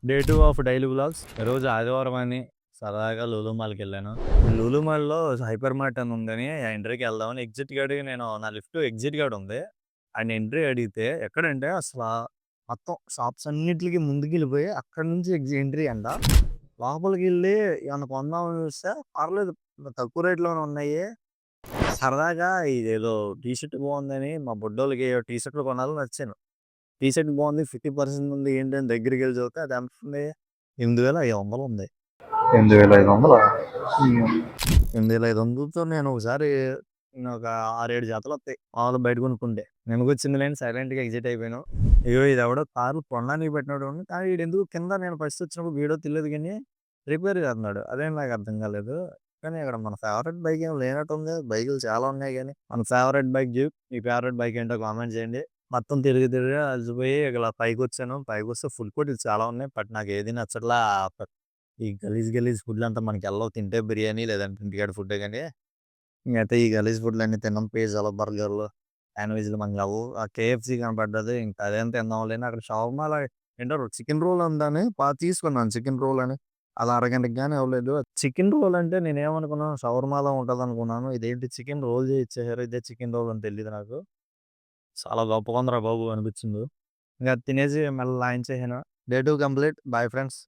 Day 2 of daily vlogs. ఈరోజు ఆదివారం అని సరదాగా లులు మాల్‌కెళ్ళాను. లులు మాల్‌లో హైపర్ మార్ట్ అని ఉందని ఆ ఎంట్రీకి వెళ్దామని ఎగ్జిట్ కాడికి నా లిఫ్ట్ ఎగ్జిట్ కాడ ఉంది. ఆయన ఎంట్రీ అడిగితే ఎక్కడంటే మొత్తం షాప్స్ అన్నిట్లికి ముందుకెళ్ళిపోయి అక్కడి నుంచి ఎంట్రీ అంట. లోపలికెళ్ళి ఏమన్నా కొందామని చూస్తే పర్లేదు తక్కువ రేట్‌లోనే ఉన్నాయి. సరదాగా ఇదేదో టీ షర్ట్ బాగుందని మా బుడ్డోళ్ళకి టీ షర్ట్‌లు కొనాలని వచ్చాను. టీ షర్ట్ బాగుంది. 50% ఉంది ఏంటని దగ్గరికెళ్ళి చూస్తే అది ఎంతుంది? 8,500 ఉంది. 8,500. 8,500తో నేను ఒకసారి ఒక 6, 7 జతలొత్తాయి. మామూలుగా బయట కొనుక్కుంటే. నెమగొచ్చిందిలే అని సైలెంట్‌గా ఎగ్జిట్ అయిపోయాను. ఇగో ఇదెవడో కార్లు కొనడానికి పెట్టినోడు కానీ ఈడెందుకు కింద నేను ఫస్ట్ వచ్చినప్పుడు వీడియో తీయలేదు గానీ రిపేర్ చేస్తున్నాడు. అదేం నాకు అర్థం కాలేదు. కానీ ఇక్కడ మన ఫేవరెట్ బైక్ ఏమి లేనట్టుంది. బైకులు చాలా ఉన్నాయి గానీ మన ఫేవరెట్ బైక్ డ్యూక్. మీ ఫేవరెట్ బైక్ ఏంటో కామెంట్ చేయండి. మొత్తం తిరిగి తిరిగి అలసిపోయి ఇలా పైకొచ్చాను. పైకొస్తే ఫుడ్ కోర్టులు చాలా ఉన్నాయి. బట్ నాకేది నచ్చట్లా. ఈ గలీజ్ ఫుడ్‌లంతా మనకెళ్ళవు. తింటే బిర్యానీ లేదంటే ఇంటికాడ ఫుడ్డే గానీ, ఇంకైతే ఈ గలీజ్ ఫుడ్‌లన్నీ తినను. పిజ్జాలు, బర్గర్‌లు, శాండ్‌విచ్‌లు మనకవ్వవు. ఆ కేఎఫ్‌సీ కనపడ్డది. ఇంక అదేం తిందాంలే అని అక్కడ షవర్మాలో ఏంటో చికెన్ రోల్ ఉందని తీసుకున్నాను చికెన్ రోల్ అని. అది అరగంటకి గాని అవ్వలేదు. చికెన్ రోల్ అంటే నేనేమనుకున్నాను షవర్మాలో ఉంటదనుకున్నాను. ఇదేంటి చికెన్ రోల్ చేసి ఇచ్చేసారు. ఇదే చికెన్ రోల్ అని తెలీదు నాకు. చాలా గొప్పగుందిరా బాబు అనిపించింది. ఇంక అది తినేసి మళ్ళీ లాంచ్ చేశాను. Day 2 complete. Bye friends.